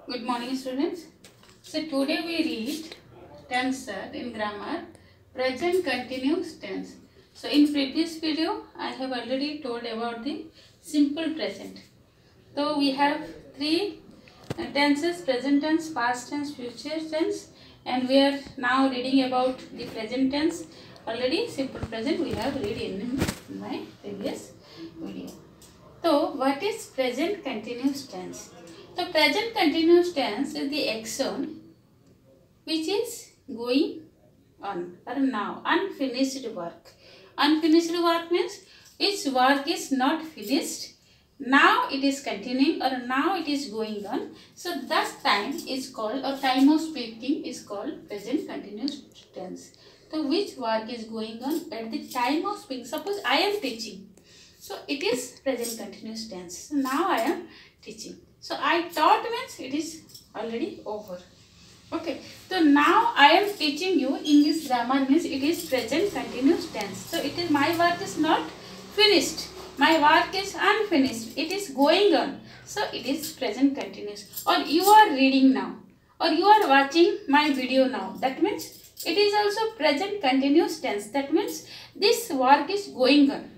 Good morning, students. So today we read tense in grammar, present continuous tense. So in previous video I have already told about the simple present. So we have three tenses: present tense, past tense, future tense, and we are now reading about the present tense. Already simple present we have read in my previous video. So what is present continuous tense? So present continuous tense is the action which is going on or now, unfinished work. Unfinished work means its work is not finished. Now it is continuing or now it is going on. So that time is called, or time of speaking is called present continuous tense. So which work is going on at the time of speaking. Suppose I am teaching. So it is present continuous tense. So now I am teaching. So I taught means it is already over. Okay. So now I am teaching you English grammar means it is present continuous tense. So it is, my work is not finished. My work is unfinished. It is going on. So it is present continuous. Or you are reading now. Or you are watching my video now. That means it is also present continuous tense. That means this work is going on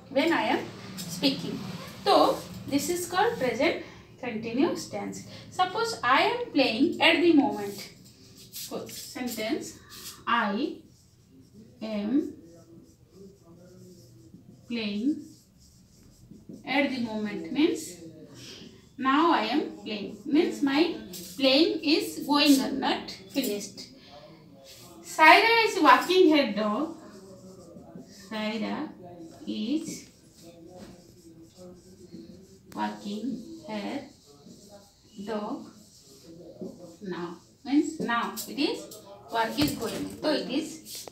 when I am speaking. So this is called present continuous tense. Suppose I am playing at the moment. Sentence: I am playing at the moment means now I am playing. Means my playing is going on, not finished. Saira is walking her dog. Saira is walking her dog now. Means now it is work is going on. So it is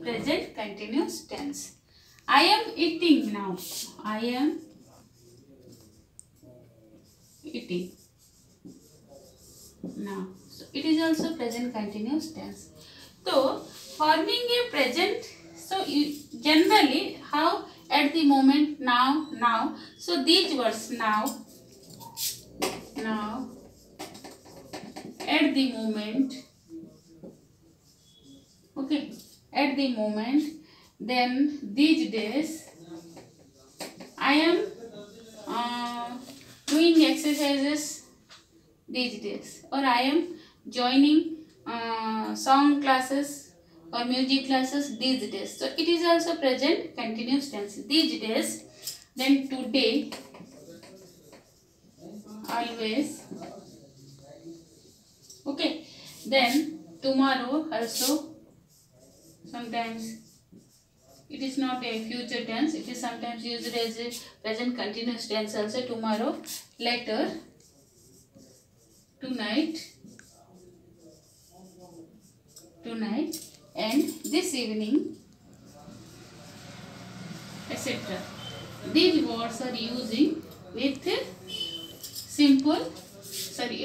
present continuous tense. I am eating now. I am eating now. So it is also present continuous tense. So forming a present, so you generally how at the moment, now. So these words now, at the moment, okay, at the moment, then these days, I am doing exercises these days, or I am joining song classes or music classes these days. So it is also present continuous tense. These days, then today, always, okay, then tomorrow also. Sometimes it is not a future tense, it is sometimes used as a present continuous tense also. Tomorrow, later, tonight, and this evening, etc. These words are using with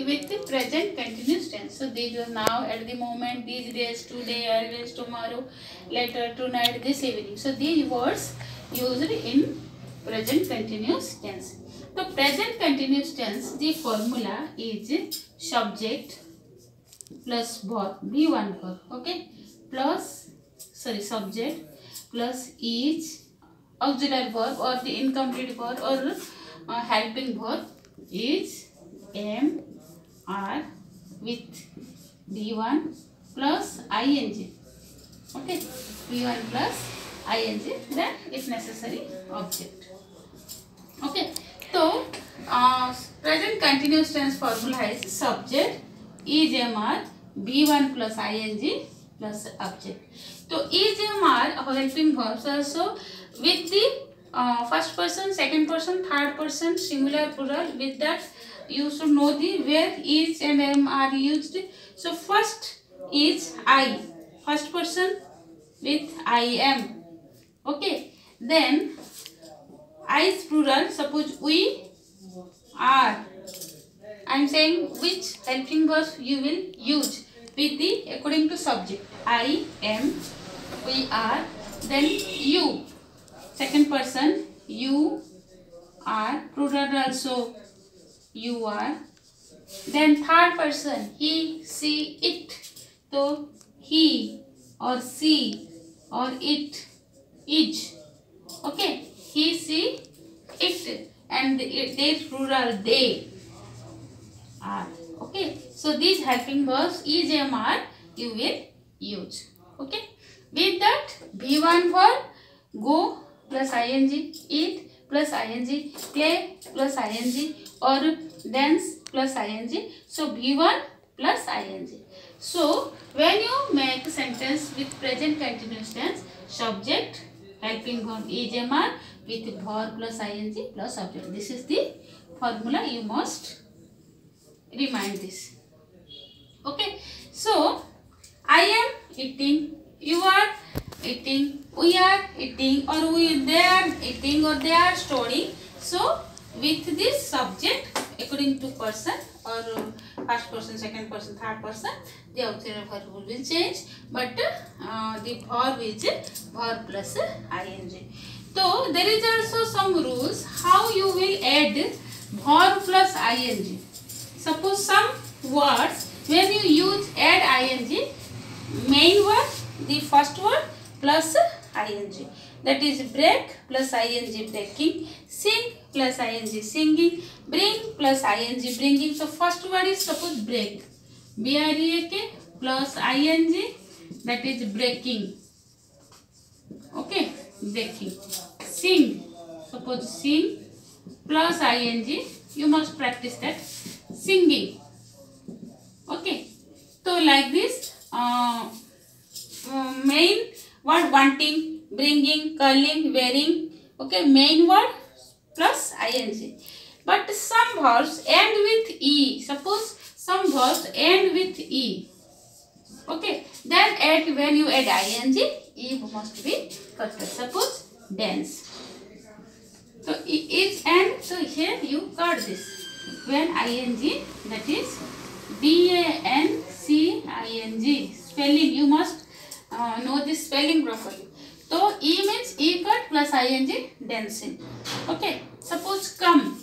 with present continuous tense. So these are now, at the moment, these days, today, always, tomorrow, later, tonight, this evening. So these words used in present continuous tense. So present continuous tense, the formula is subject plus verb, V1 verb, okay, subject plus each auxiliary verb or the incomplete verb or helping verb is am, are with V1 plus ing, okay, V1 plus ing, then if necessary object, okay. So present continuous tense formula is subject is, am, are, V1 plus ing plus object. So is, am, are helping verbs also with the first person, second person, third person, singular, plural. With that you should know the where is and am are used. So first is I, first person with I am, okay. Then I is plural. Suppose we are, I am saying which helping verbs you will use with the according to subject. I am, we are, then you, second person, you are, plural also you are, Then third person, he, she, it. So he or she or it, is. Okay, he, she, it, and their plural they are. Okay, so these helping verbs is, am, are you will use. Okay, with that V1 for go plus ing, eat plus ing, play plus ing, or dance plus ing. So V1 plus ing. So when you make a sentence with present continuous tense, subject, helping verb is, am, are with verb plus ing plus subject. This is the formula. You must remind this. Okay, so I am eating, you are eating, we are eating, or they are eating, or they are storing. So with this subject, according to person, or first person, second person, third person, the auxiliary verb will change, but the verb is verb plus ing. So there is also some rules how you will add verb plus ing. Suppose some words, when you use add ing, main word, the first word plus ing. That is break plus ing, breaking, sing plus ing, singing, bring plus ing, bringing. So first word is suppose break, B-R-E-A-K plus ing, that is breaking. Okay, breaking. Sing, suppose sing plus ing, you must practice that, singing. Okay, so like this, main word wanting, bringing, curling, wearing. Okay, main word plus ing. But some verbs end with e. Suppose some verbs end with e. Okay, then when you add ing, e must be cut. Suppose dance. So is and, so here you cut this. When ing, that is dancing. Spelling, you must know this spelling properly. So e means e cut plus ing, dancing. Okay, suppose come,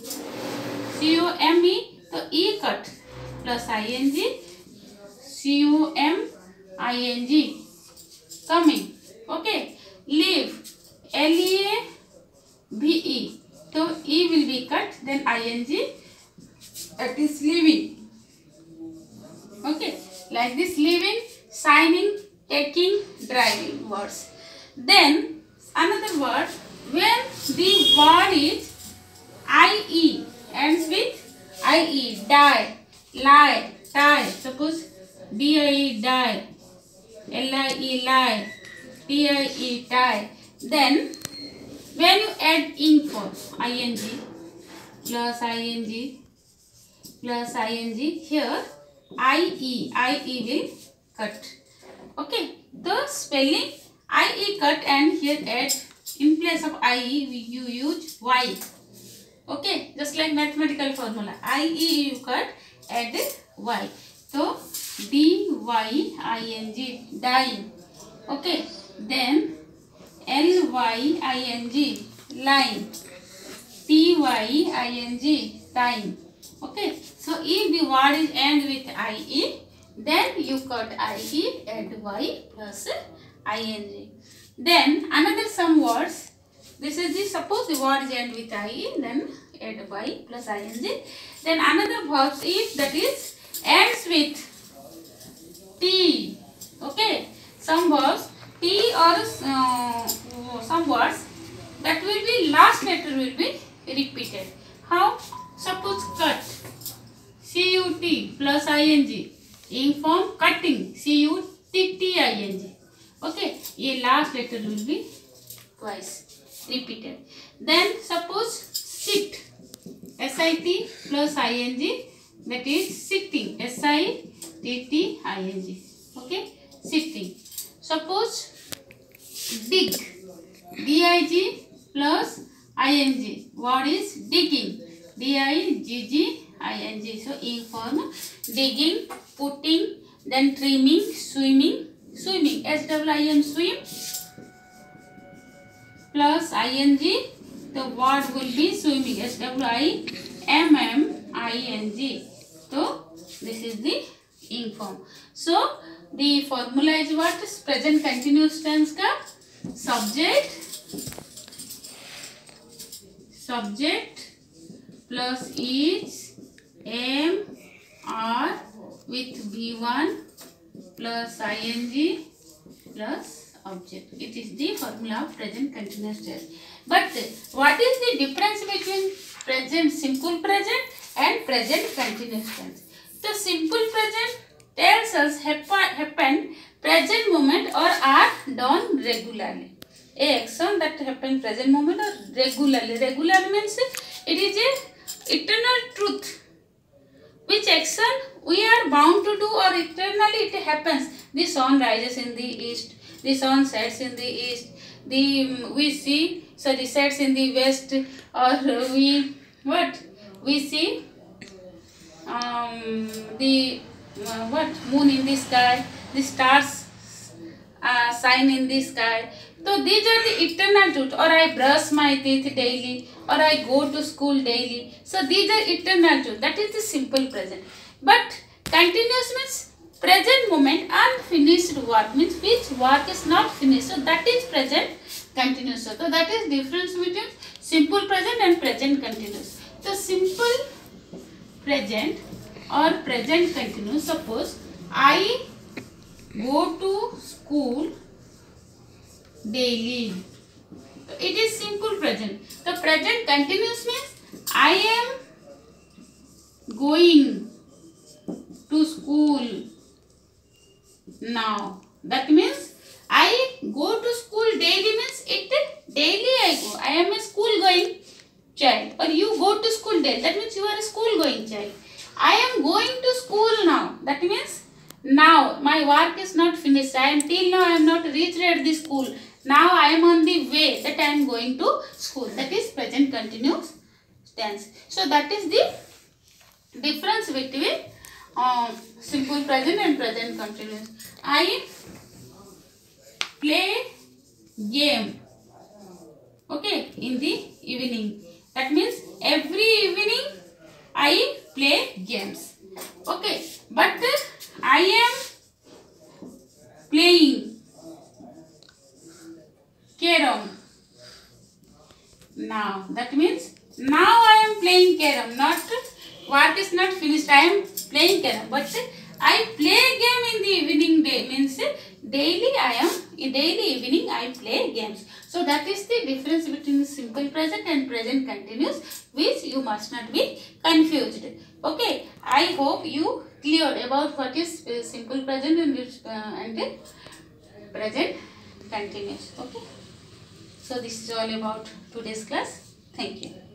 C-O-M-E, so e cut plus ing, C-O-M-I-N-G, coming. Okay, leave, L-E-A-V-E, so e will be cut, then ing, that is leaving. Okay, like this, living, signing, taking, driving words. Then another word, when the word is ie, ends with ie, die, lie, tie. Suppose die, die, lie, lie, tie, tie. Then when you add ing for ing plus ing plus ing, here ie will cut. Okay, the spelling ie cut, and here add, in place of ie you use y. Okay, just like mathematical formula, ie you cut, add y. So dying, dying. Okay, then lying, line, tying, time. Okay, so if the word is end with ie, then you cut ie, add y plus ing. Then another some words, this is the, suppose the word is end with ie, then add y plus ing. Then another verbs is, that is ends with t. Okay, some verbs t, or some words that will be last letter will be repeated. How? Suppose cut, C-U-T plus ing, in form cutting, C-U-T-T-I-N-G. Okay, ये last letter will be twice repeated. Then suppose sit, S-I-T plus ing, that is sitting, S-I-T-T-I-N-G. Okay, sitting. Suppose dig, D-I-G plus ing, word is digging, D-I-G-G-I-N-G. So in form digging, putting, then trimming, swimming, swimming, S-W-I-M, swim plus ing, the word will be swimming, S-W-I-M-M-I-N-G. So is the ing form. So the formula is what? Present continuous tense ka subject plus is, am, are with V1 plus ing plus object. It is the formula of present continuous tense. But what is the difference between present simple present and present continuous tense? The simple present tells us happened present moment or are done regularly. A action that happened present moment or regularly. Regular means it is a eternal truth. Which action we are bound to do or eternally it happens. The sun rises in the east. The sun sets in the east. We see, sorry, sets in the west, or we see the moon in the sky, the stars shine in the sky. So these are the eternal truth. Or I brush my teeth daily, or I go to school daily. So these are eternal truth. That is the simple present. But continuous means present moment, unfinished work means which work is not finished. So that is present continuous. So that is difference between simple present and present continuous. So simple present or present continuous. Suppose I go to school daily. It is simple present. The present continuous means I am going to school now. That means I go to school daily means it daily I go. I am a school going child. Or you go to school daily. That means you are a school going child. I am going to school now. That means now my work is not finished. Till now I am not reached at the school. Now I am on the way that I am going to school. That is present continuous tense. So that is the difference between simple present and present continuous. I play game. Okay, in the evening. That means every evening I play games. Okay, but I am playing carom now. That means now I am playing carom. Not work is not finished. I am playing carom. But I play game in the evening day means daily evening I play games. So that is the difference between simple present and present continuous, which you must not be confused. Okay, I hope you clear about what is simple present and present continuous. Okay, so this is all about today's class. Thank you.